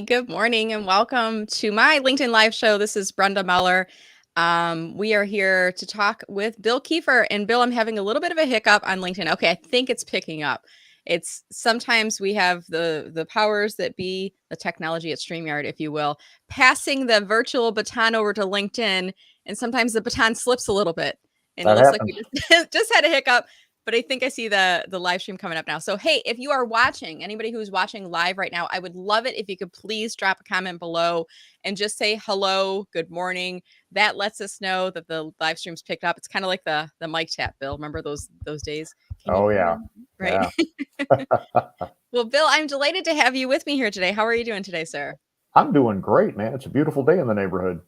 good morning and welcome to my LinkedIn Live show. This is Brenda Meller. We are here to talk with Bill Kieffer. And Bill, I'm having a little bit of a hiccup on LinkedIn. Okay, I think it's picking up. It's sometimes we have the powers that be, the technology at StreamYard, if you will, passing the virtual baton over to LinkedIn, and sometimes the baton slips a little bit. And it That looks like happens. we just had a hiccup. But I think I see the live stream coming up now. So, hey, if you are watching, anybody who's watching live right now, I would love it if you could please drop a comment below and just say hello, good morning. That lets us know that the live stream's picked up. It's kind of like the mic tap, Bill. Remember those days? Can you Oh, hear yeah. me? Right. Yeah. Well, Bill, I'm delighted to have you with me here today. How are you doing today, sir? I'm doing great, man. It's a beautiful day in the neighborhood.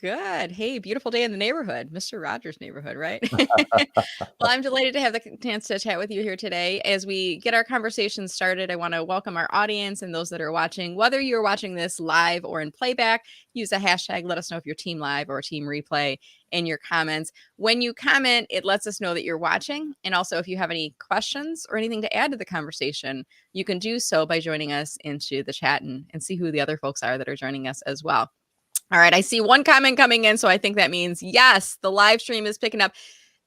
Good. Hey, beautiful day in the neighborhood, Mr. Rogers' neighborhood, right? Well, I'm delighted to have the chance to chat with you here today. As we get our conversation started, I want to welcome our audience and those that are watching. Whether you're watching this live or in playback, use a hashtag. Let us know if you're team live or team replay in your comments. When you comment, it lets us know that you're watching. And also, if you have any questions or anything to add to the conversation, you can do so by joining us into the chat and see who the other folks are that are joining us as well. All right, I see one comment coming in, so I think that means yes, the live stream is picking up.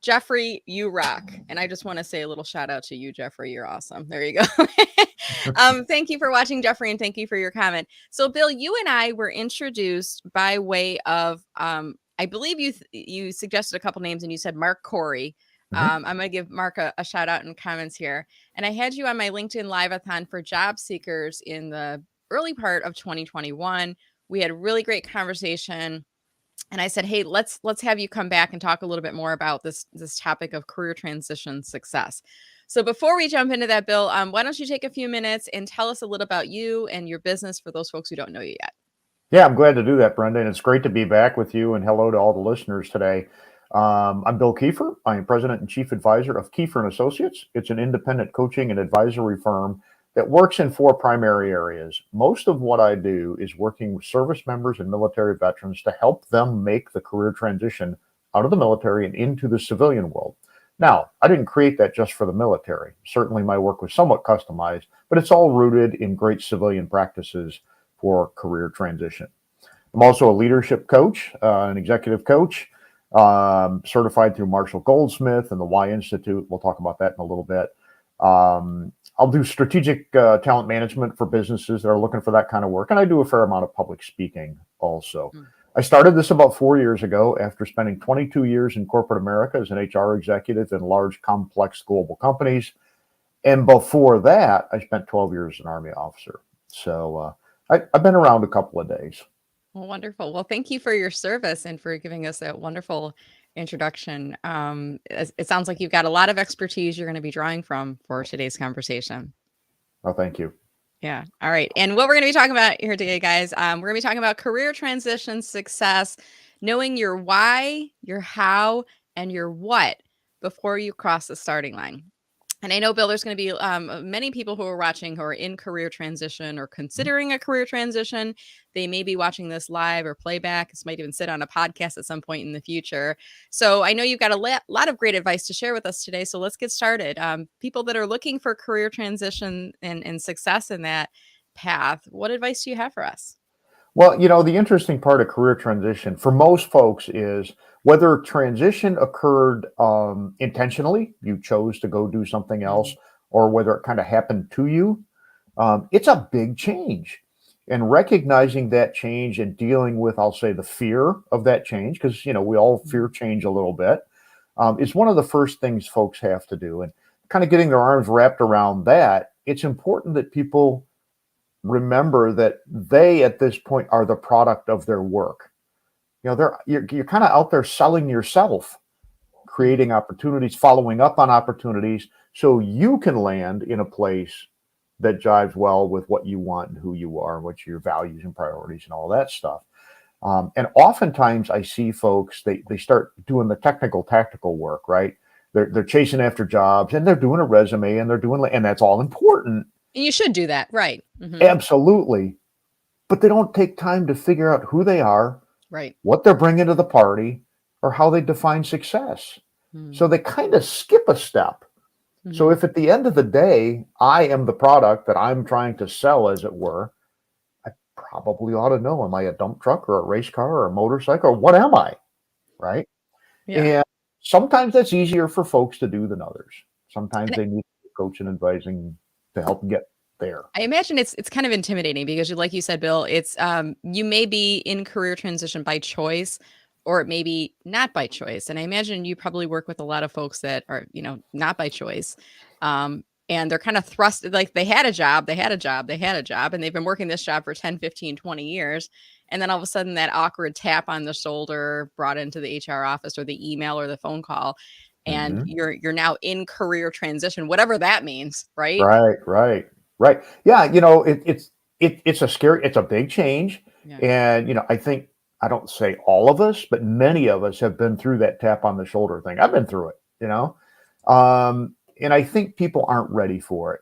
Jeffrey, you rock. And I just want to say a little shout out to you, Jeffrey. You're awesome. There you go. Thank you for watching, Jeffrey, and thank you for your comment. So, Bill, you and I were introduced by way of, I believe you suggested a couple names and you said Mark Corey. I'm going to give Mark a shout out in comments here. And I had you on my LinkedIn Live-a-thon for job seekers in the early part of 2021. We had a really great conversation. And I said, hey, let's have you come back and talk a little bit more about this topic of career transition success. So before we jump into that, Bill, why don't you take a few minutes and tell us a little about you and your business for those folks who don't know you yet? Yeah, I'm glad to do that, Brenda. And it's great to be back with you. And hello to all the listeners today. I'm Bill Kieffer. I am president and chief advisor of Kieffer and Associates. It's an independent coaching and advisory firm that works in four primary areas. Most of what I do is working with service members and military veterans to help them make the career transition out of the military and into the civilian world. Now, I didn't create that just for the military. Certainly my work was somewhat customized, but it's all rooted in great civilian practices for career transition. I'm also a leadership coach, an executive coach, certified through Marshall Goldsmith and the Y Institute. We'll talk about that in a little bit. I'll do strategic talent management for businesses that are looking for that kind of work. And I do a fair amount of public speaking also. I started this about 4 years ago after spending 22 years in corporate America as an HR executive in large, complex global companies. And before that, I spent 12 years as an Army officer. So I've been around a couple of days. Well, wonderful. Well, thank you for your service and for giving us that wonderful introduction. It sounds like you've got a lot of expertise you're going to be drawing from for today's conversation. Oh, thank you. Yeah. All right. And what we're going to be talking about here today, guys, we're going to be talking about career transition success, knowing your why, your how, and your what before you cross the starting line. And I know, Bill, there's going to be many people who are watching who are in career transition or considering a career transition. They may be watching this live or playback. This might even sit on a podcast at some point in the future. So I know you've got a lot of great advice to share with us today. So let's get started. People that are looking for career transition and success in that path, what advice do you have for us? Well, the interesting part of career transition for most folks is whether transition occurred intentionally, you chose to go do something else, or whether it kind of happened to you. It's a big change. And recognizing that change and dealing with, I'll say, the fear of that change, because, we all fear change a little bit, is one of the first things folks have to do. And kind of getting their arms wrapped around that, it's important that people remember that they at this point are the product of their work. You're kind of out there selling yourself, creating opportunities, following up on opportunities, so you can land in a place that jives well with what you want and who you are and what your values and priorities and all that stuff. And oftentimes I see folks, they start doing the technical, tactical work, right? They're chasing after jobs and they're doing a resume and that's all important. You should do that, right? Absolutely. But they don't take time to figure out who they are, right, what they're bringing to the party, or how they define success. So they kind of skip a step. So if at the end of the day, I am the product that I'm trying to sell, as it were, probably ought to know, am I a dump truck or a race car or a motorcycle, or what am I, right? Yeah. And sometimes that's easier for folks to do than others. Sometimes And they need coach and advising to help them get there. I imagine it's kind of intimidating because like you said, Bill, it's you may be in career transition by choice or it may be not by choice. And I imagine you probably work with a lot of folks that are, not by choice. And they're kind of thrust like they had a job, and they've been working this job for 10, 15, 20 years. And then all of a sudden that awkward tap on the shoulder brought into the HR office or the email or the phone call. And Hmm. you're now in career transition, whatever that means, right? Right, right, right. Yeah, it's a scary, it's a big change, Yeah. and I think I don't say all of us, but many of us have been through that tap on the shoulder thing. I've been through it. And I think people aren't ready for it.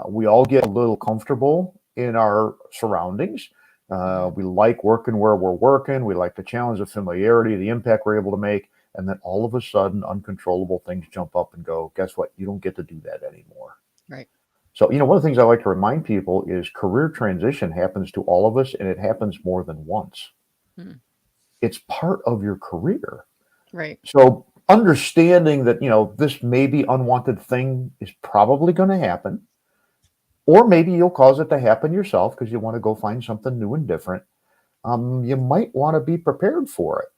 We all get a little comfortable in our surroundings. Mhm. We like working where we're working. We like the challenge of familiarity, the impact we're able to make. And then all of a sudden, uncontrollable things jump up and go, guess what? You don't get to do that anymore. Right. So, one of the things I like to remind people is career transition happens to all of us and it happens more than once. Mm. It's part of your career. Right. So, understanding that, this maybe unwanted thing is probably going to happen, or maybe you'll cause it to happen yourself because you want to go find something new and different. You might want to be prepared for it.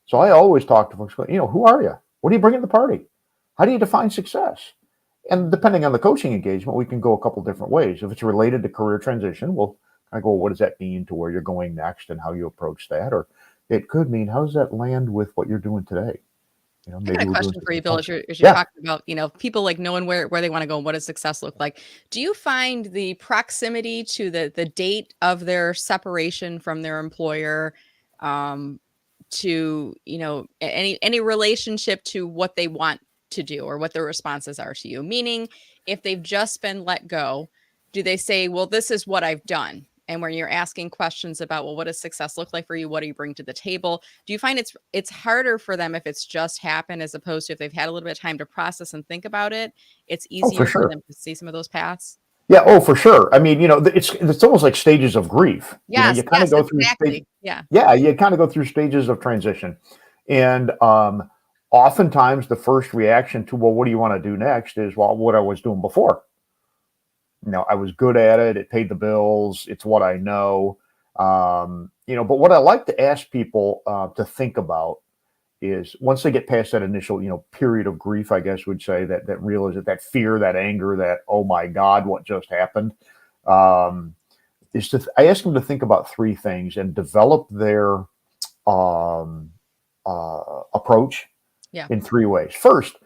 So, I always talk to folks, who are you? What do you bring to the party? How do you define success? And depending on the coaching engagement, we can go a couple different ways. If it's related to career transition, we'll kind of go, what does that mean to where you're going next and how you approach that? Or it could mean, how does that land with what you're doing today? I got Maybe a we're doing question for you, something Bill, as functional. you're Yeah. talking about, people like knowing where they want to go and what does success look like. Do you find the proximity to the date of their separation from their employer, um, to, any relationship to what they want to do or what their responses are to you? Meaning, if they've just been let go, do they say, well, this is what I've done? And when you're asking questions about, well, what does success look like for you? What do you bring to the table? Do you find it's harder for them if it's just happened as opposed to if they've had a little bit of time to process and think about it? It's Oh, for easier for sure. them to see some of those paths? Yeah. Oh, for sure. I mean, it's almost like stages of grief. Yes, You kind of yes, go through exactly. Yeah. yeah, you kind of go through stages of transition. And oftentimes the first reaction to, well, what do you want to do next is, well, what I was doing before. I was good at it. It paid the bills. It's what I know. But what I like to ask people to think about is once they get past that initial, period of grief, I guess would say that realize that fear, that anger, that, oh my God, what just happened, um, I ask them to think about three things and develop their um, approach Yeah. in three ways. First,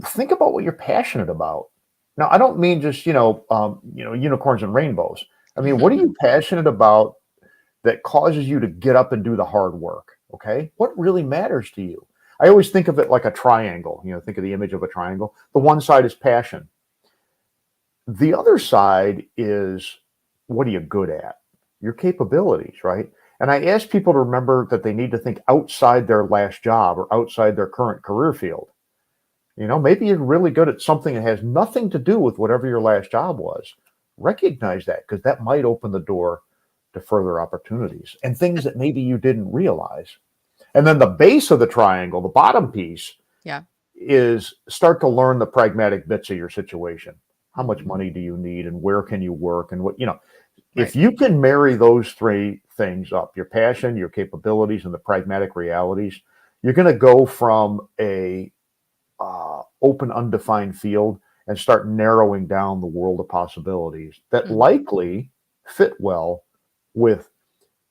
think about what you're passionate about. Now, I don't mean just unicorns and rainbows. I mean, what are you passionate about that causes you to get up and do the hard work? Okay, what really matters to you? I always think of it like a triangle. Think of the image of a triangle. The one side is passion. The other side is, what are you good at? Your capabilities, right? And I ask people to remember that they need to think outside their last job or outside their current career field. Maybe you're really good at something that has nothing to do with whatever your last job was. Recognize that because that might open the door to further opportunities and things that maybe you didn't realize. And then the base of the triangle, the bottom piece, Yeah. is start to learn the pragmatic bits of your situation. How much Mhm. money do you need and where can you work and what, Right. if you can marry those three things up, your passion, your capabilities, and the pragmatic realities, you're going to go from a open, undefined field and start narrowing down the world of possibilities that Mhm. likely fit well with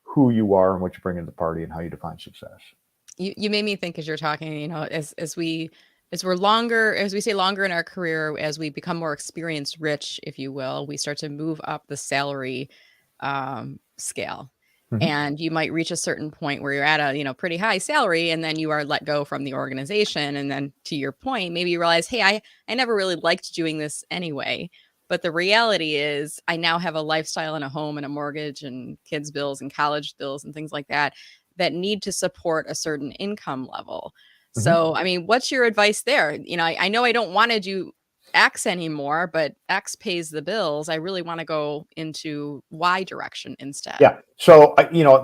who you are and what you bring into the party and how you define success. You made me think as you're talking, as we stay longer in our career, as we become more experience rich, if you will, we start to move up the salary scale. Mhm. And you might reach a certain point where you're at a, pretty high salary and then you are let go from the organization. And then to your point, maybe you realize, hey, I never really liked doing this anyway. But the reality is I now have a lifestyle and a home and a mortgage and kids' bills and college bills and things like that that need to support a certain income level. Mhm. So, I mean, what's your advice there? I know I don't want to do X anymore, but X pays the bills. I really want to go into Y direction instead. Yeah. So,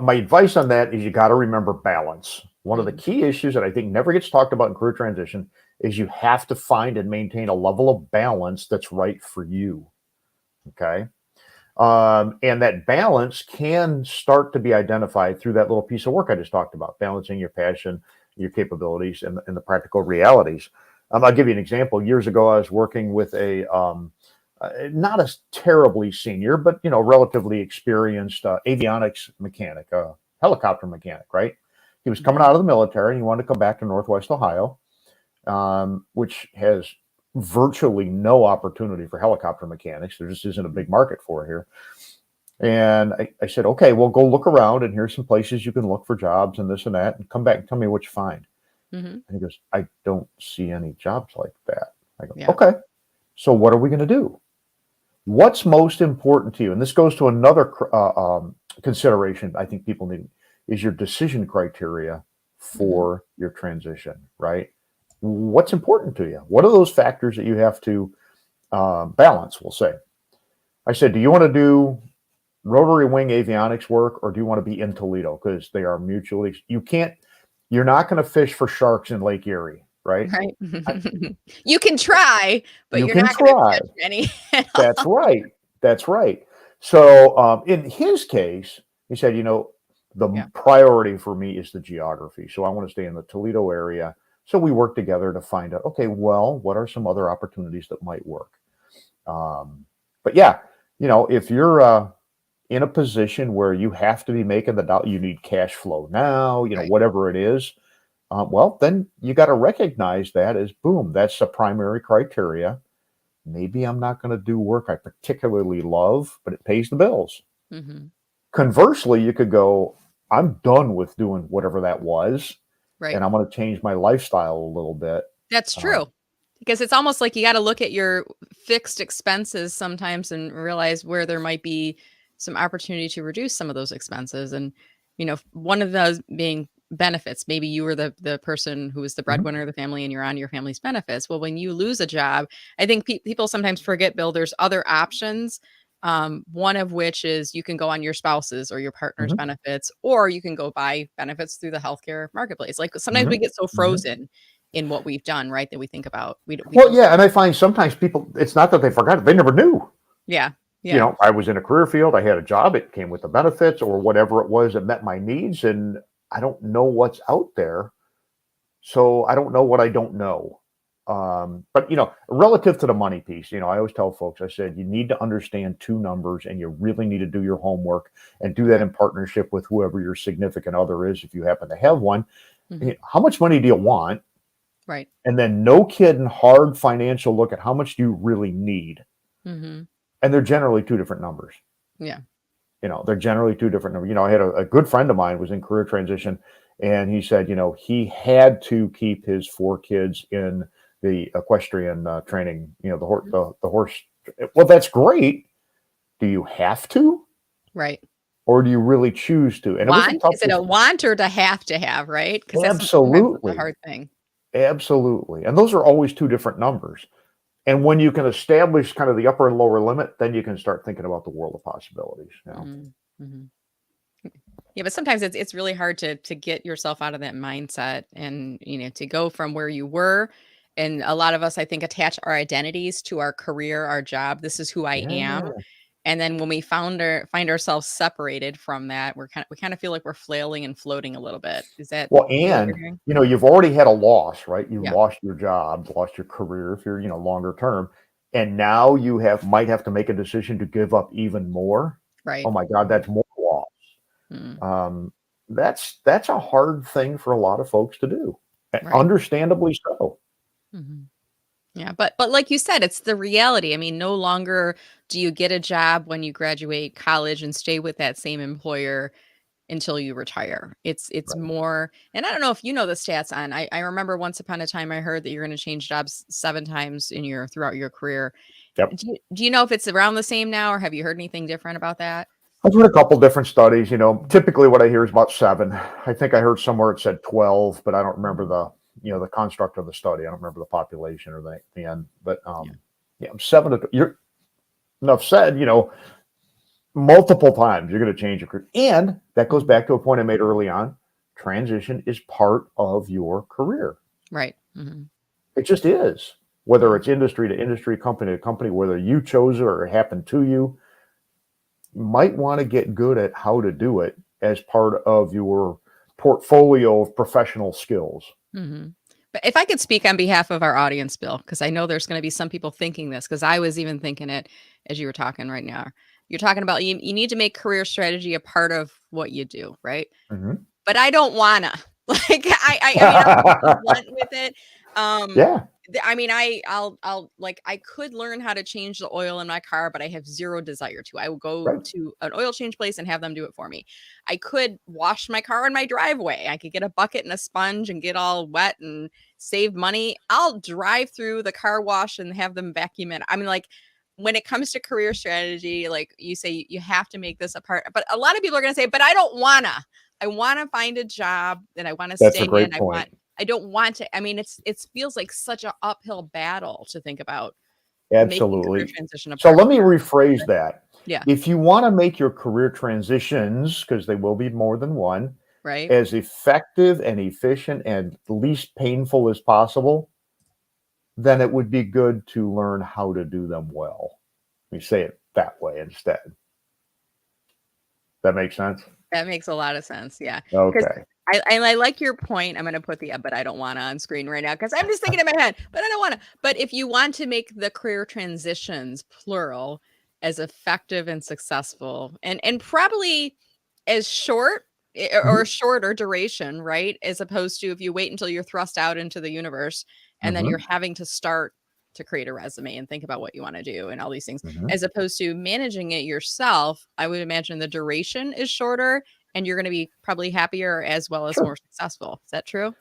my advice on that is you got to remember balance. One of the Mhm. key issues that I think never gets talked about in career transition is you have to find and maintain a level of balance that's right for you. Okay. And that balance can start to be identified through that little piece of work I just talked about, balancing your passion, your capabilities, and the practical realities. I'll give you an example. Years ago, I was working with not a terribly senior, but relatively experienced avionics mechanic, helicopter mechanic. Right? He was coming Mhm. out of the military and he wanted to come back to Northwest Ohio, which has virtually no opportunity for helicopter mechanics. There just isn't a big market for it here. And I said, okay, well, go look around and here's some places you can look for jobs and this and that, and come back and tell me what you find. Mhm. And he goes, I don't see any jobs like that. I go, Yeah. okay, so what are we going to do? What's most important to you? And this goes to another consideration I think people need is your decision criteria Mhm. for your transition, right? What's important to you? What are those factors that you have to balance, we'll say? I said, do you want to do rotary wing avionics work or do you want to be in Toledo? Because they are mutually, you're not going to fish for sharks in Lake Erie, right? Right. I, You can try, but you you're can not going to try. catch any at That's all. right. That's right. So in his case, he said, the Yeah. priority for me is the geography. So I want to stay in the Toledo area. So we work together to find out, okay, well, what are some other opportunities that might work? But yeah, if you're in a position where you have to be making the dollar, you need cash flow now, Right. whatever it is, well, then you got to recognize that as boom, that's the primary criteria. Maybe I'm not going to do work I particularly love, but it pays the bills. Mhm. Conversely, you could go, I'm done with doing whatever that was, Right. and I'm going to change my lifestyle a little bit. That's Uh, true. Because it's almost like you gotta look at your fixed expenses sometimes and realize where there might be some opportunity to reduce some of those expenses, and, one of those being benefits. Maybe you were the person who was the mhm, breadwinner of the family and you're on your family's benefits. Well, when you lose a job, I think people sometimes forget, Bill, there's other options, one of which is you can go on your spouse's or your partner's mhm, benefits, or you can go buy benefits through the healthcare marketplace. Like, sometimes we mhm, get so mhm. frozen in what we've done, right? That we think about we Well, don't. yeah, and I find sometimes people, it's not that they forgot it, they never knew. Yeah, yeah, I was in a career field, I had a job, it came with the benefits or whatever it was that met my needs, and I don't know what's out there. So I don't know what I don't know. But relative to the money piece, I always tell folks, I said, you need to understand two numbers and you really need to do your homework and do that okay, in partnership with whoever your significant other is, if you happen to have one. mhm, How much money do you want? right, And then no kidding hard financial look at how much do you really need. mhm, And they're generally two different numbers. yeah, They're generally two different numbers. I had a good friend of mine was in career transition, and he said, he had to keep his four kids in the equestrian training. mhm, The horse. Well, that's great. Do you have to, right. or do you really choose to? And it was a Want? tough Is it a decision. want or to have, right? Because sometimes that's a Absolutely, hard thing. absolutely. And those are always two different numbers. And when you can establish kind of the upper and lower limit, then you can start thinking about the world of possibilities. Mhm, mhm. Yeah, but sometimes it's really hard to get yourself out of that mindset and, to go from where you were, and a lot of us, I think, attach our identities to our career, our job. This is who I am. Yeah. And then when we find ourselves separated from that, we kind of feel like we're flailing and floating a little bit. Is that Well, what you're and hearing? you've already had a loss, right? You Yeah, lost your job, lost your career if you're, longer term, and now you might have to make a decision to give up even more. right. Oh my God, Mhm, that's more loss. mm, Um, that's a hard thing for a lot of folks to do, right. understandably so. Mhm. Yeah, but like you said, it's the reality. I mean, no longer do you get a job when you graduate college and stay with that same employer until you retire. It's Right. more, and I don't know if you know the stats on. I remember once upon a time I heard that you're going to change jobs 7 times throughout your career. Yep. Do you know if it's around the same now, or have you heard anything different about that? I've read a couple different studies. Typically what I hear is about seven. I think I heard somewhere it said 12, but I don't remember Mhm. the construct of the study. I don't remember the population or the end. But Yeah. Yeah, you're enough said, multiple times you're going to change your career. And that goes back to a point I made early on. Transition is part of your career. Right. Mm-hmm. It just is. Whether Yeah. it's industry to industry, company to company, whether you chose it or it happened to you, you might want to get good at how to do it as part of your portfolio of professional skills. Mm-hmm. But if I could speak on behalf of our audience, Bill, because I know there's going to be some people thinking this, because I was even thinking it as you were talking right now. You're talking about you need to make career strategy a part of what you do, right? Mm-hmm. But I don't wanna. Like, I mean, I'll just be blunt with it. Um, Yeah, I mean, I'll like, I could learn how to change the oil in my car, but I have 0 desire to. I will go right. to an oil change place and have them do it for me. I could wash my car in my driveway. I could get a bucket and a sponge and get all wet and save money. I'll drive through the car wash and have them vacuum it. I mean, like, when it comes to career strategy, like you say, you have to make this a part. But a lot of people are going to say, but I don't wanna. I want to find a job that I want to That's stay a in. great point. I don't want to. I mean, it feels like such an uphill battle to think about making career Absolutely. transition a So part of let me your rephrase that. yeah, If you want to make your career transitions, because they will be more than one, right? as effective and efficient and least painful as possible, then it would be good to learn how to do them well. Let me say it that way instead. That makes sense? That makes a lot of sense. Yeah. Because Okay. I like your point. I'm going to put the but I don't want to on screen right now because I'm just thinking in my head, but I don't want to. But if you want to make the career transitions, plural, as effective and successful and probably as short or Mhm. shorter duration, right? As opposed to if you wait until you're thrust out into the universe and then you're Mhm. having to start to create a resume and think about what you want to do and all these things, Mhm. as opposed to managing it yourself. I would imagine the duration is shorter and you're going to be probably happier as well as Sure. more successful. Is that true?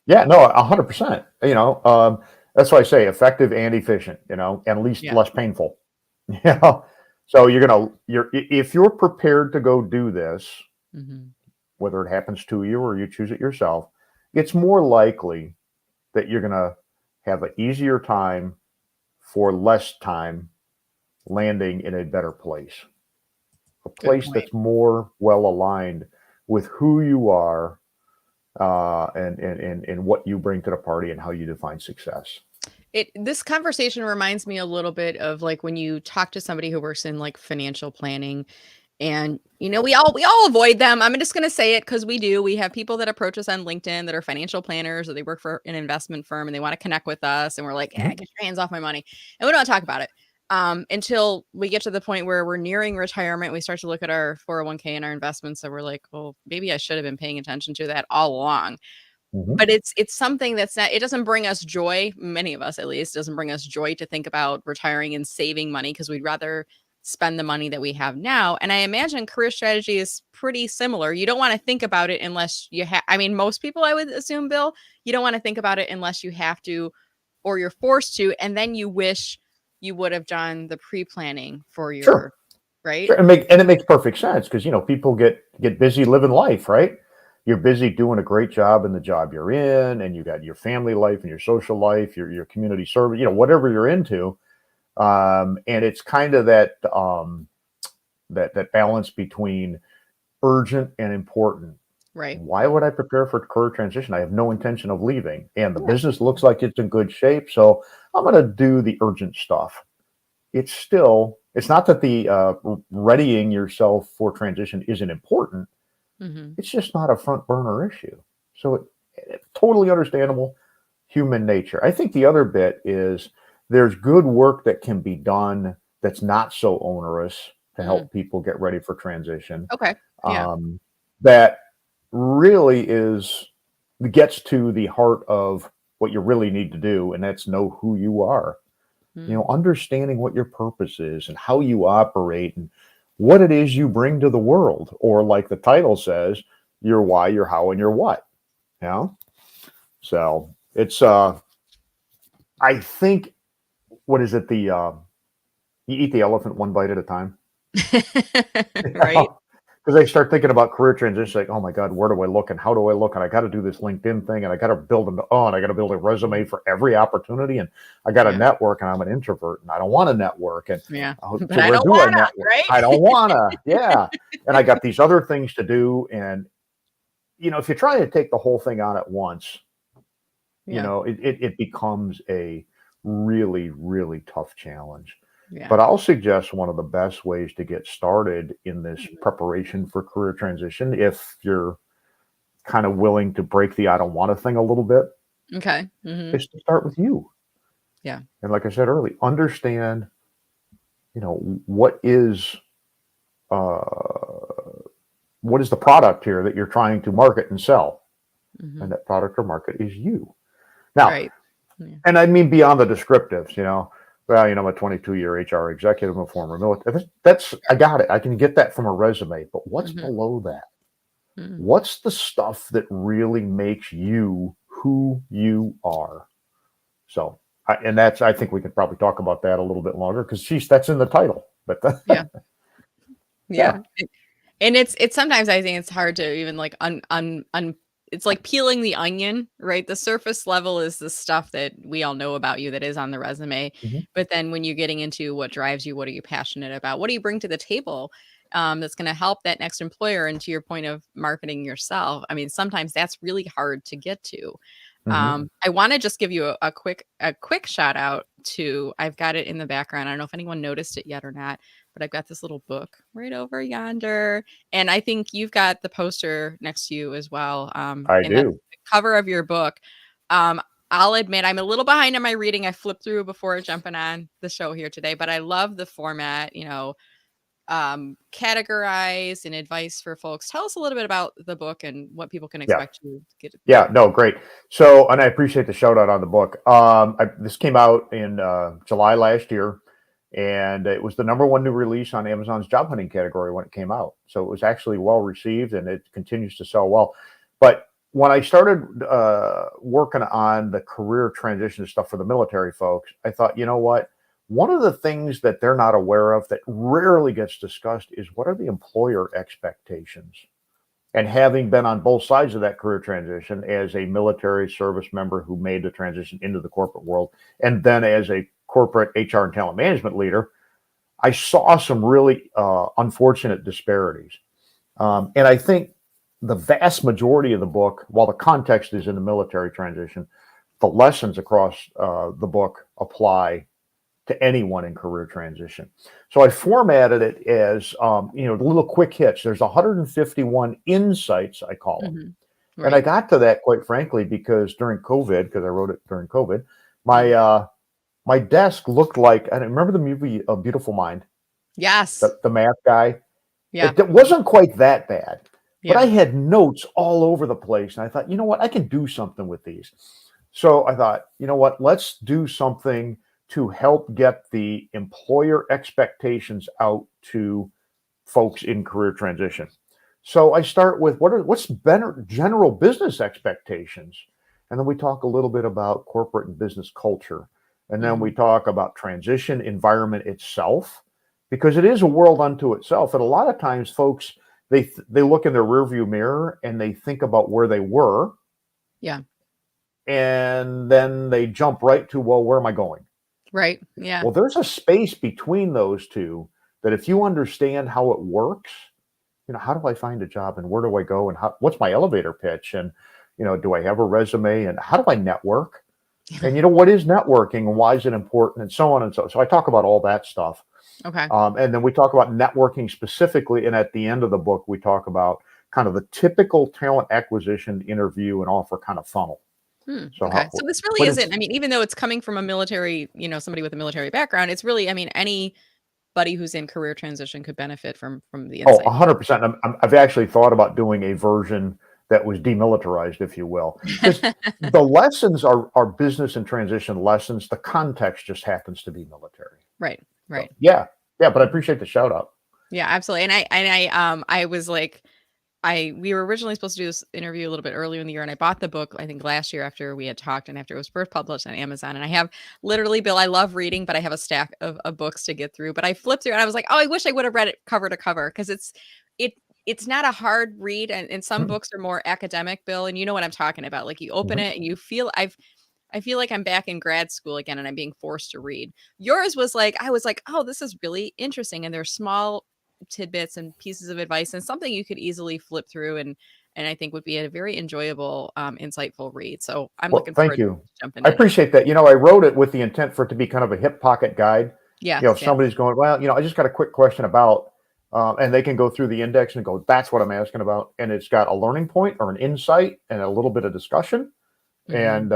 Yeah, no, 100%. That's why I say effective and efficient, and least Yeah. less painful. You know, so if you're prepared to go do this, Hmm. whether it happens to you or you choose it yourself, it's more likely that you're going to have an easier time for less time landing in a better place, a Good place point. that's more well aligned with who you are and what you bring to the party and how you define success. This conversation reminds me a little bit of like when you talk to somebody who works in like financial planning and we all avoid them. I'm just going to say it cuz we do. We have people that approach us on LinkedIn that are financial planners or they work for an investment firm and they want to connect with us and we're like, "Yeah, Mhm. get your hands off my money." And we don't talk about it. Until we get to the point where we're nearing retirement, we start to look at our 401k and our investments and we're like, "Well, maybe I should have been paying attention to that all along." Mhm. But it's something that's not it doesn't bring us joy, many of us at least, doesn't bring us joy to think about retiring and saving money because 'cause we'd rather spend the money that we have now, and I imagine career strategy is pretty similar. You don't wanna think about it unless you have. I mean, most people, I would assume, Bill, you don't wanna think about it unless you have to or you're forced to, and then you wish you would have done the pre-planning for Sure. your right? Sure, and it makes perfect sense because people get busy living life, right? You're busy doing a great job in the job you're in, and you got your family life and your social life, your community service, whatever you're into, and it's kind of that balance between urgent and important. Right. Why would I prepare for career transition? I have no intention of leaving, and the Yeah. business looks like it's in good shape, so I'm going to do the urgent stuff. It's not that the readying yourself for transition isn't important. Mhm. It's just not a front burner issue. So it's totally understandable human nature. I think the other bit is there's good work that can be done that's not so onerous to Mm. help people get ready for transition. Okay. Yeah. Um, that really gets to the heart of what you really need to do, and that's know who you are. Mm. Understanding what your purpose is and how you operate and what it is you bring to the world, or like the title says, your why, your how, and your what. You know, so it's I think what is it the you eat the elephant one bite at a time. Right? because I start thinking about career transitions, like, oh my God, where do I look and how do I look? And I got to do this LinkedIn thing and I got to and I got to build a resume for every opportunity. And I got to Yeah. network and I'm an introvert and I don't want to network. And Yeah. But so I where don't do I wanna, network? right? I don't want to. Yeah. And I got these other things to do. And, if you try to take the whole thing on at once, Yeah. it becomes a really, really tough challenge. Yeah. But I'll suggest one of the best ways to get started in this Mhm. preparation for career transition, if you're kind of willing to break the I don't want to thing a little bit, Okay. Mhm. is to start with you. Yeah. And like I said earlier, understand, what uh, what is the product here that you're trying to market and sell? And Mhm. that product or market is you. Now, Right. Yeah. and I mean beyond the descriptives, well, I'm a 22-year HR executive, I'm a former military. I Sure. got it. I can get that from a resume, but what's Mhm. below that? Mm. What's the stuff that really makes you who you are? So, I think we could probably talk about that a little bit longer because, that's in the title. But Yeah. yeah, Yeah. And it's sometimes I think it's hard to even like un it's like peeling the onion, right? The surface level is the stuff that we all know about you that is on the resume. mhm, But then when you're getting into what drives you, what are you passionate about? What do you bring to the table? That's going to help that next employer. And to your point of marketing yourself, I mean, sometimes that's really hard to get to. mhm. I want to just give you a quick shout out to, I've got it in the background. I don't know if anyone noticed it yet or not, but I've got this little book right over yonder. And I think you've got the poster next to you as well. I And that's do. the cover of your book. Um, I'll admit I'm a little behind on my reading. I flipped through before jumping on the show here today, but I love the format, categorize and advice for folks. Tell us a little bit about the book and what people can Yeah. expect to get. Yeah, no, great. So, and I appreciate the shout out on the book. This came out in July last year, and it was the number one new release on Amazon's job hunting category when it came out. So it was actually well received, and it continues to sell well. But when I started working on the career transition stuff for the military folks, I thought, you know what? One of the things that they're not aware of that rarely gets discussed is what are the employer expectations? And having been on both sides of that career transition as a military service member who made the transition into the corporate world, and then as a corporate HR and talent management leader, I saw some really unfortunate disparities. And I think the vast majority of the book, while the context is in the military transition, the lessons across the book apply to anyone in career transition. So I formatted it as, little quick hits. There's 151 insights, I call them. Mhm. And I Right. got to that quite frankly because during COVID, because I wrote it during COVID, my Mm. my desk looked like, I remember the movie A Beautiful Mind, Yes. the math guy. Yeah. It wasn't quite that bad, but I Yeah. had notes all over the place. And I thought, you know what, I can do something with these. So I thought, you know what, let's do something to help get the employer expectations out to folks in career transition. So I start with what's better general business expectations, and then we talk a little bit about corporate and business culture, and then we Mhm. talk about transition environment itself, because it is a world unto itself. And a lot of times, folks they look in their rearview mirror and they think about where they were, Yeah. and then they jump right to, well, where am I going? Right. Yeah. Well, there's a space between those two that if you understand how it works, how do I find a job and where do I go and what's my elevator pitch and do I have a resume and how do I network and what is networking and why is it important and so on and so. So I talk about all that stuff, Okay. and then we talk about networking specifically. And at the end of the book, we talk about kind of the typical talent acquisition interview and offer kind of funnel. Hmm, So okay. So this really but isn't, it's I mean, even though it's coming from a military, somebody with a military background, it's really, I mean, anybody who's in career transition could benefit from the Oh, insight. 100%. I've actually thought about doing a version that was demilitarized, if you will, because the lessons are business and transition lessons. The context just happens to be military. Right. So Right. yeah, yeah. But I Mhm. appreciate the shout out. Yeah, absolutely. And I was like, we were originally supposed to do this interview a little bit earlier in the year, and I bought the book, I think last year after we had talked and after it was first published on Amazon. And I have literally, Bill, I love reading, but I have a stack of books to get through. But I flipped through and I was like, oh, I wish I would have read it cover to cover because it. it's not a hard read, and some books are more academic, Bill, and you know what I'm talking about. Like, you open Mhm. it and I feel like I'm back in grad school again and I'm being forced to read. Yours was like, I was like, "Oh, this is really interesting." And there's small tidbits and pieces of advice and something you could easily flip through and I think would be a very enjoyable, insightful read. So I'm Well, looking thank forward to you. jumping I in. appreciate that. I wrote it with the intent for it to be kind of a hip pocket guide. If Yes, yes. somebody's going, well, I just got a quick question about, and they can go through the index and go, that's what I'm asking about. And it's got a learning point or an insight and a little bit of discussion. Mhm. And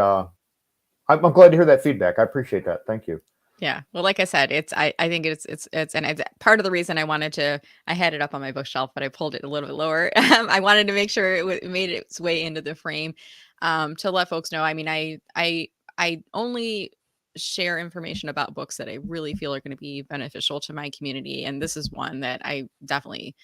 I'm glad to hear that feedback. I appreciate that. Thank you. Yeah. Well, like I said, I think it's and it's part of the reason I had it up on my bookshelf, but I pulled it a little bit lower. I wanted to make sure it made its way into the frame, to let folks know. I mean, I only share information about books that I really feel are going to be beneficial to my community, and this is one that I definitely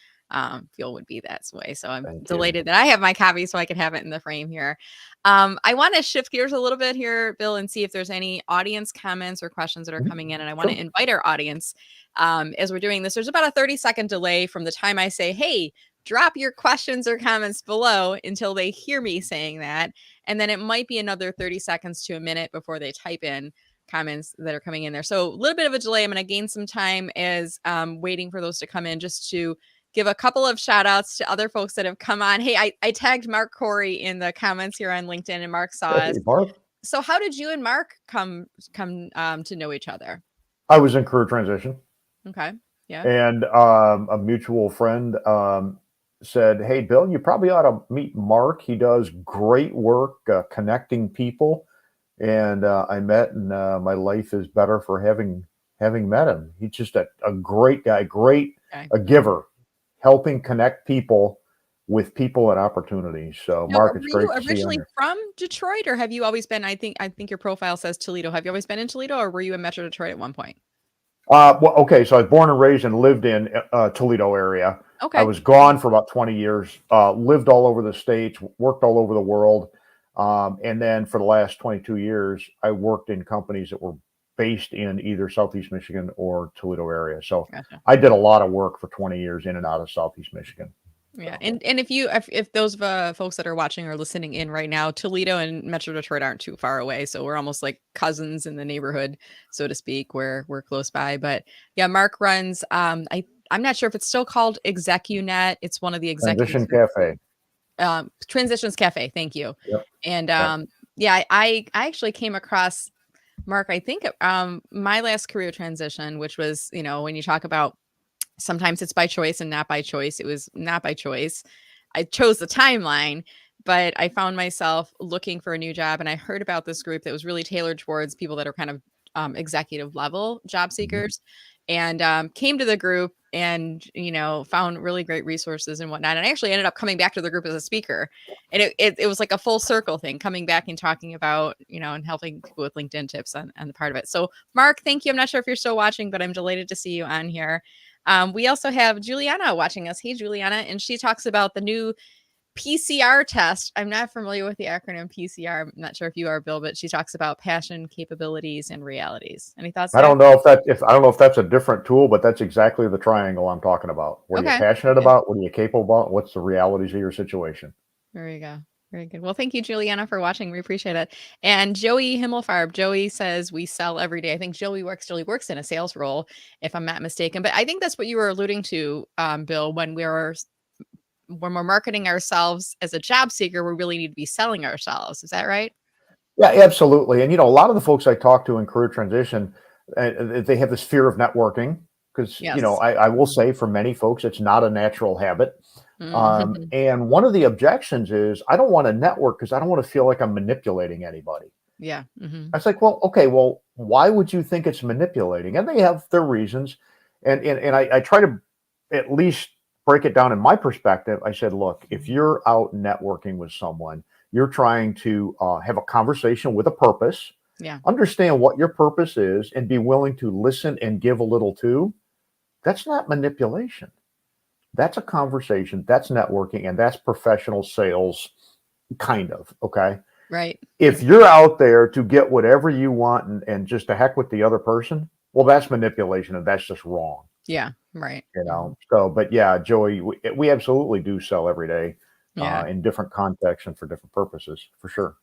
feel would be that way. So I'm Thank you. delighted that I have my copy, so I can have it in the frame here. I want to shift gears a little bit here, Bill, and see if there's any audience comments or questions that are Mhm. coming in. And I want to Sure. invite our audience as we're doing this. There's about a 30-second delay from the time I say, "Hey, drop your questions or comments below," until they hear me saying that. And then it might be another 30 seconds to a minute before they type in comments that are coming in there. So a little bit of a delay. I'm going to gain some time as waiting for those to come in, just to give a couple of shout outs to other folks that have come on. Hey, I tagged Mark Corey in the comments here on LinkedIn, and Mark saw us. Hey, Mark. So how did you and Mark come to know each other? I was in career transition, Okay. Yeah. and a mutual friend said, "Hey, Bill, you probably ought to meet Mark. He does great work connecting people." And I met, and my life is better for having met him. He's just a great guy, great Okay. a giver, helping connect people with people and opportunities. So, Now, Mark, it's were you great to see you on originally here. from Detroit, or have you always been? I think your profile says Toledo. Have you always been in Toledo, or were you in Metro Detroit at one point? Well, okay, so I was born and raised and lived in Toledo area. I Okay. was gone for about 20 years, lived all over the states, worked all over the world. And then for the last 22 years, I worked in companies that were based in either Southeast Michigan or Toledo area. So Gotcha. I did a lot of work for 20 years in and out of Southeast Michigan. Yeah, So and if those folks that are watching or listening in right now, Toledo and Metro Detroit aren't too far away, so we're almost like cousins in the neighborhood, so to speak. We're close by, but yeah, Mark runs. I'm not sure if it's still called ExecuNet. It's one of the executive Transition services. Cafe. Transitions Cafe. Thank you. Yep. And Yep. yeah, I actually came across Mark. I think my last career transition, which was, when you talk about sometimes it's by choice and not by choice. It was not by choice. I chose the timeline, but I found myself looking for a new job, and I heard about this group that was really tailored towards people that are kind of executive level job Mhm. seekers, and came to the group and found really great resources and whatnot. And I actually ended up coming back to the group as a speaker, and it was like a full circle thing, coming back and talking about and helping people with LinkedIn tips on the part of it. So Mark, thank you. I'm not sure if you're still watching, but I'm delighted to see you on here. We also have Juliana watching us. Hey, Juliana. And she talks about the new PCR test. I'm not familiar with the acronym PCR. I'm not sure if you are, Bill, but she talks about passion, capabilities, and realities. Any thoughts I there? don't know if I don't know if that's a different tool, but that's exactly the triangle I'm talking about. What are you Okay. passionate Yeah. about? What are you capable about? What's the realities of your situation? There you go. Very good. Well, thank you, Juliana, for watching. We appreciate it. And Joey Himmelfarb, Joey says we sell every day. I think Joey works in a sales role, if I'm not mistaken. But I think that's what you were alluding to, Bill, when we're marketing ourselves as a job seeker, we really need to be selling ourselves. Is that right? Yeah, absolutely. And a lot of the folks I talk to in career transition, they have this fear of networking because Yes. I will say for many folks it's not a natural habit. Mhm. And one of the objections is I don't want to network because I don't want to feel like I'm manipulating anybody. Yeah. Mhm. I was like, well, okay, well, why would you think it's manipulating? And they have their reasons. And I try to at least break it down in my perspective. I said, look, if you're out networking with someone, you're trying to have a conversation with a purpose, Yeah. understand what your purpose is, and be willing to listen and give a little too. That's not manipulation. That's a conversation. That's networking, and that's professional sales, kind of. Okay. Right. If you're out there to get whatever you want and just to heck with the other person, well, that's manipulation and that's just wrong. Yeah, right. you Mhm. know. So, but yeah, Joey, we absolutely do sell every day Yeah. in different contexts and for different purposes, for sure.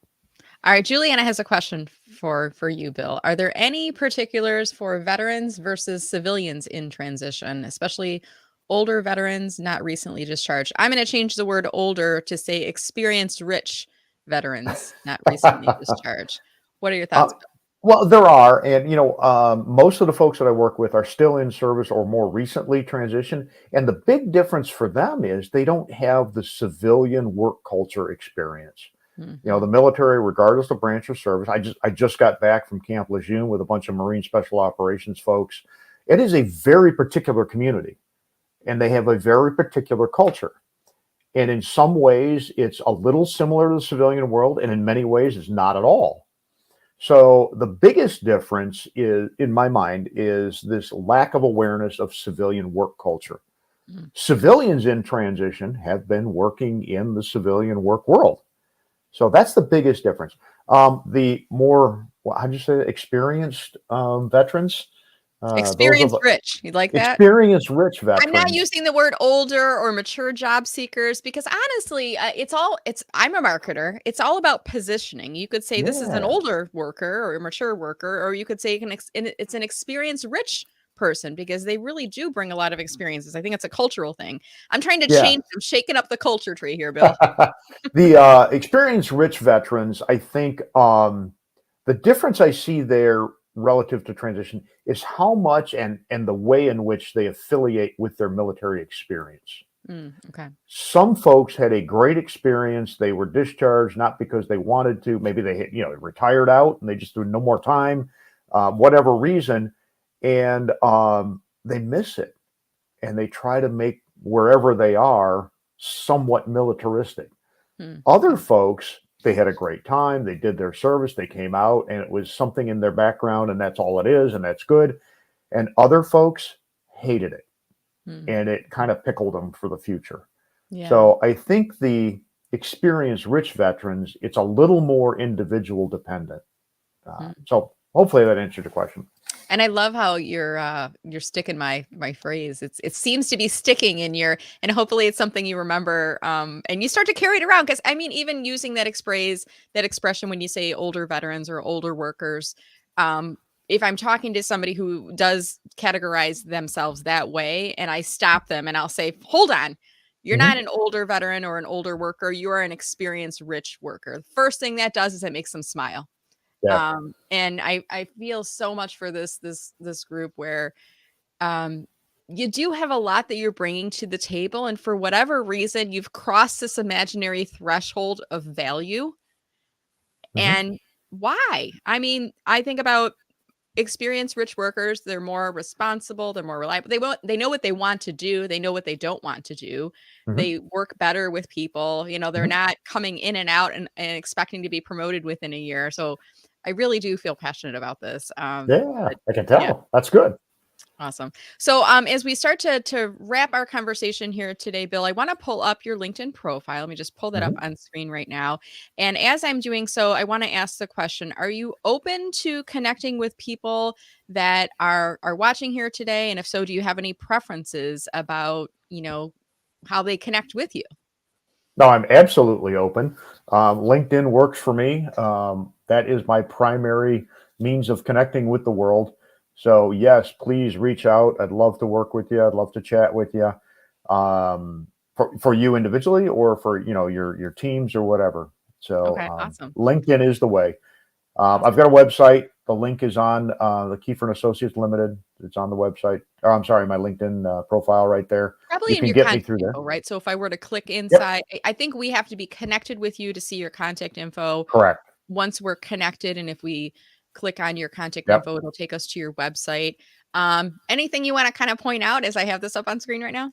All right, Juliana has a question for you, Bill. Are there any particulars for veterans versus civilians in transition, especially older veterans not recently discharged? I'm going to change the word older to say experienced rich veterans not recently discharged. What are your Uh, thoughts, Bill? well, there are, and most of the folks that I work with are still in service or more recently transitioned. And the big difference for them is they don't have the civilian work culture experience. The Mhm. military, regardless of branch of service. I just got back from Camp Lejeune with a bunch of Marine Special Operations folks. It is a very particular community, and they have a very particular culture. And in some ways, it's a little similar to the civilian world, and in many ways, it's not at all. So the biggest difference is, in my mind, is this lack of awareness of civilian work culture. Mm. Civilians in transition have been working in the civilian work world. So that's the biggest difference. The more, how'd you say, experienced veterans, those of Experienced rich. You like that? experienced rich I'm not veterans. using the word older or mature job seekers because honestly, I'm a marketer. It's all about positioning. You could say this is an Yeah, older worker or a mature worker, or you could say it's an experienced rich person because they really do bring a lot of experiences. I think it's a cultural thing. I'm trying to yeah. change, I'm shaking up the culture tree here, Bill. The experienced rich veterans, I think, the difference I see there relative to transition is how much and the way in which they affiliate with their military experience. Okay. Some folks had a great experience. They were discharged not because they wanted to. Maybe they had, retired out and they just do no more time, whatever reason, and they miss it and they try to make wherever they are somewhat militaristic. Other Okay. folks, they had a great time. They did their service. They came out, and it was something in their background, and that's all it is, and that's good. And other folks hated it, Mm. and it kind of pickled them for the future. Yeah. So I think the experienced rich veterans, it's a little more individual dependent. So hopefully that answered the question. And I love how you're sticking my phrase. It seems to be sticking in your, and hopefully it's something you remember, and you start to carry it around. Because I mean, even using that expression when you say older veterans or older workers, um, if I'm talking to somebody who does categorize themselves that way, and I stop them and I'll say, "Hold on, you're not Mhm. an older veteran or an older worker. You are an experienced rich worker." The first thing that does is it makes them smile. Yeah. And I feel so much for this group where, um, you do have a lot that you're bringing to the table, and for whatever reason, you've crossed this imaginary threshold of value, Mhm. and why? I mean, I think about experienced rich workers, they're more responsible, they're more reliable. They know what they want to do, they know what they don't want to do. Mhm. They work better with people, they're Mhm. not coming in and out and expecting to be promoted within a year. So I really do feel passionate about this. Yeah, But I can yeah, tell. That's good. awesome. So as we start to wrap our conversation here today, Bill, I want to pull up your LinkedIn profile. Let me just pull that up Mhm. on screen right now. And as I'm doing so, I want to ask the question, are you open to connecting with people that are watching here today? And if so, do you have any preferences about, how they connect with you? No, I'm absolutely open. LinkedIn works for me. That is my primary means of connecting with the world. So yes, please reach out. I'd love to work with you. I'd love to chat with you, for you individually or for your teams or whatever. So Okay, awesome. LinkedIn is the way. I've Awesome. got a website. The link is on the Kieffer and Associates Limited. It's on the website. Or I'm sorry, my LinkedIn profile right there. You Probably in can your get me contact through there. info, right? So if I were to click Yep, inside, I think we have to be connected with you to see your contact info. correct. Once we're connected, and if we click on your contact Yep. info, it'll take us to your website. Anything you wanna kinda point out as I have this up on screen right now?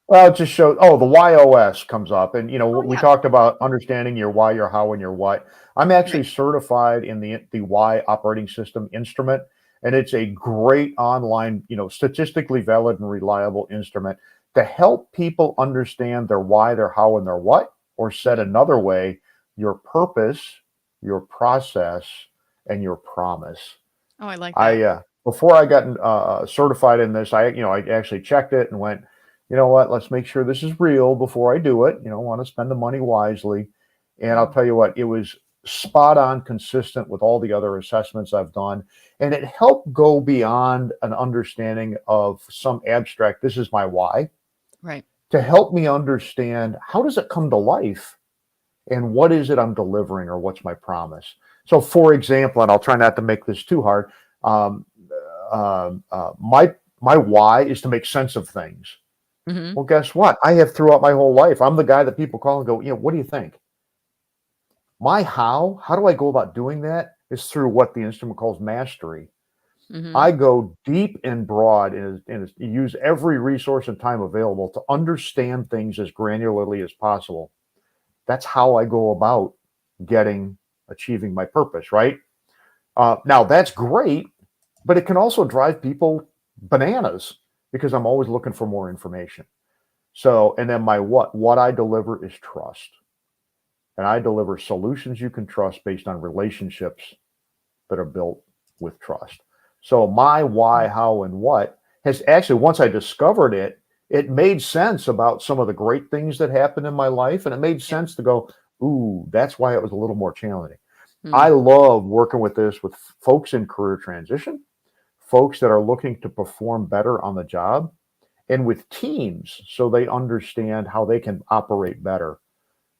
Well, it just shows. Oh, the YOS comes up, and Oh, we yeah. talked about understanding your why, your how, and your what. I'm Right. actually certified in the Y operating system instrument, and it's a great online, statistically valid and reliable instrument to help people understand their why, their how, and their what. Or said Mhm. another way, your purpose, your process, and your promise. Oh, I like that. I before I got certified in this, I actually checked it and went, you know what, let's make sure this is real before I do it. Want to spend the money wisely. And I'll tell you what, it was spot on, consistent with all the other assessments I've done. And it helped go beyond an understanding of some abstract, this is my why, Right. to help me understand how does it come to life and what is it I'm delivering or what's my promise. So, for example, and I'll try not to make this too hard, um, my why is to make sense of things. Mm-hmm. Well, guess what? I have throughout my whole life. I'm the guy that people call and go, what do you think? My how do I go about doing that is through what the instrument calls mastery. Mm-hmm. I go deep and broad and use every resource and time available to understand things as granularly as possible. That's how I go about achieving my purpose, right? Now, that's great, but it can also drive people bananas because I'm always looking for more information. So, and then my what I deliver is trust. And I deliver solutions you can trust based on relationships that are built with trust. So my why, how, and what has actually, once I discovered it, it made sense about some of the great things that happened in my life. And it made sense to go, ooh, that's why it was a little more challenging. I love working with folks in career transition, folks that are looking to perform better on the job, and with teams so they understand how they can operate better.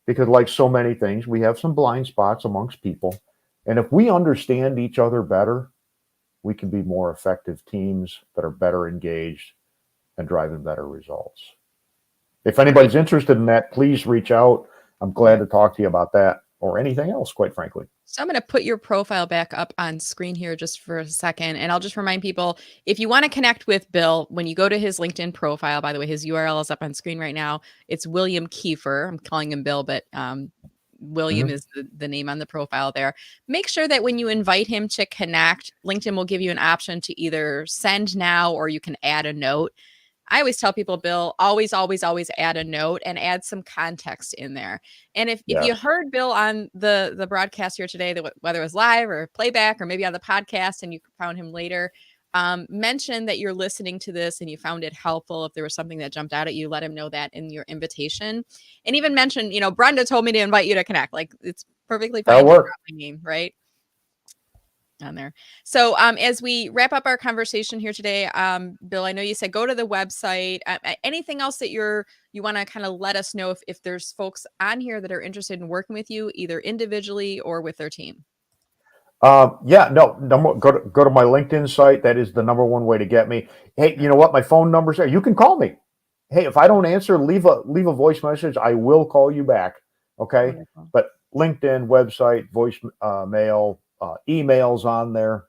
Because, like so many things, we have some blind spots amongst people. And if we understand each other better, we can be more effective teams that are better engaged and driving better results. If anybody's interested in that, please reach out. I'm glad to talk to you about that or anything else, quite frankly. So I'm going to put your profile back up on screen here just for a second. And I'll just remind people, if you want to connect with Bill, when you go to his LinkedIn profile, by the way, his URL is up on screen right now. It's William Kieffer. I'm calling him Bill, but William is the name on the profile there. Make sure that when you invite him to connect, LinkedIn will give you an option to either send now or you can add a note. I always tell people, Bill, always add a note and add some context in there. And if you heard Bill on the broadcast here today, whether it was live or playback or maybe on the podcast and you found him later, mention that you're listening to this and you found it helpful. If there was something that jumped out at you, let him know that in your invitation. And even mention, Brenda told me to invite you to connect. Like, it's perfectly fine to drop my name, right? On there. So as we wrap up our conversation here today, Bill, I know you said go to the website. Anything else that you want to kind of let us know if there's folks on here that are interested in working with you, either individually or with their team? Go to my LinkedIn site. That is the number one way to get me. Hey, you know what? My phone number's there. You can call me. Hey, if I don't answer, leave a voice message. I will call you back. Okay. Wonderful. But LinkedIn, website, voice mail, emails on there.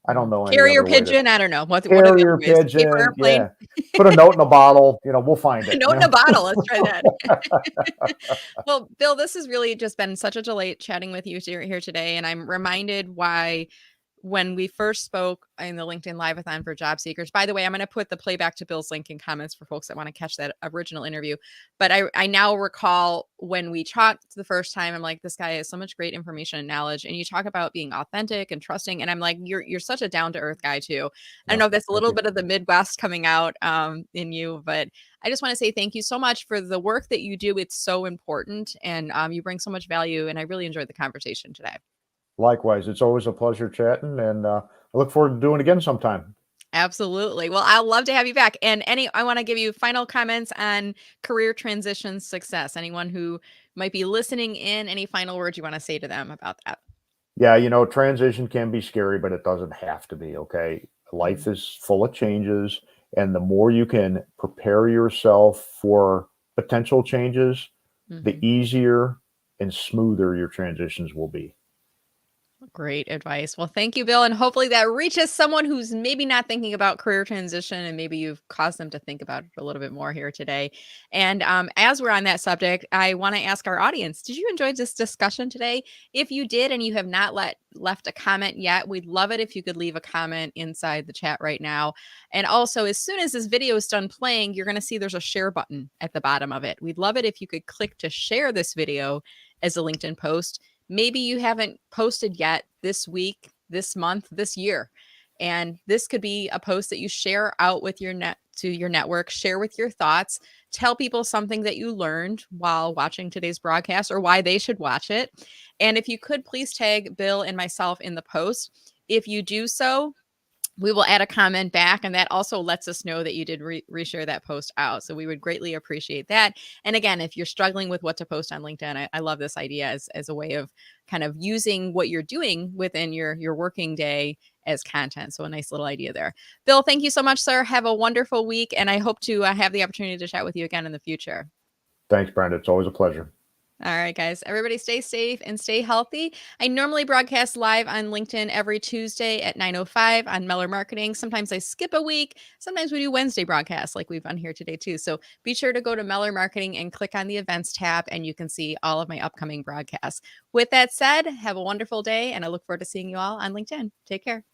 I don't know. Carrier pigeon. I don't know. What are the other ways? Pigeon. Yeah. Put a note in a bottle. We'll find it. A note in a bottle. Let's try that. Well, Bill, this has really just been such a delight chatting with you here today. And I'm reminded why when we first spoke in the LinkedIn Live-a-thon for job seekers, by the way, I'm going to put the playback to Bill's link in comments for folks that want to catch that original interview. But I now recall when we talked the first time, I'm like, this guy has so much great information and knowledge. And you talk about being authentic and trusting. And I'm like, you're such a down-to-earth guy too. I don't know if that's a little bit of the Midwest coming out in you, but I just want to say thank you so much for the work that you do. It's so important and you bring so much value. And I really enjoyed the conversation today. Likewise, it's always a pleasure chatting, and I look forward to doing it again sometime. Absolutely. Well, I'd love to have you back. And I want to give you final comments on career transition success. Anyone who might be listening in, any final words you want to say to them about that? Yeah, transition can be scary, but it doesn't have to be, okay? Life is full of changes, and the more you can prepare yourself for potential changes, the easier and smoother your transitions will be. Great advice. Well, thank you, Bill. And hopefully that reaches someone who's maybe not thinking about career transition and maybe you've caused them to think about it a little bit more here today. And as we're on that subject, I want to ask our audience, did you enjoy this discussion today? If you did and you have not left a comment yet, we'd love it if you could leave a comment inside the chat right now. And also, as soon as this video is done playing, you're going to see there's a share button at the bottom of it. We'd love it if you could click to share this video as a LinkedIn post. Maybe you haven't posted yet this week, this month, this year. And this could be a post that you share out with your network, share with your thoughts, tell people something that you learned while watching today's broadcast or why they should watch it. And if you could please tag Bill and myself in the post. If you do so, we will add a comment back, and that also lets us know that you did reshare that post out. So we would greatly appreciate that. And again, if you're struggling with what to post on LinkedIn, I love this idea as a way of kind of using what you're doing within your working day as content. So a nice little idea there. Bill, thank you so much, sir. Have a wonderful week, and I hope to have the opportunity to chat with you again in the future. Thanks, Brenda. It's always a pleasure. All right, guys, everybody stay safe and stay healthy. I normally broadcast live on LinkedIn every Tuesday at 9:05 on Meller Marketing. Sometimes I skip a week. Sometimes we do Wednesday broadcasts like we've done here today too. So be sure to go to Meller Marketing and click on the events tab and you can see all of my upcoming broadcasts. With that said, have a wonderful day and I look forward to seeing you all on LinkedIn. Take care.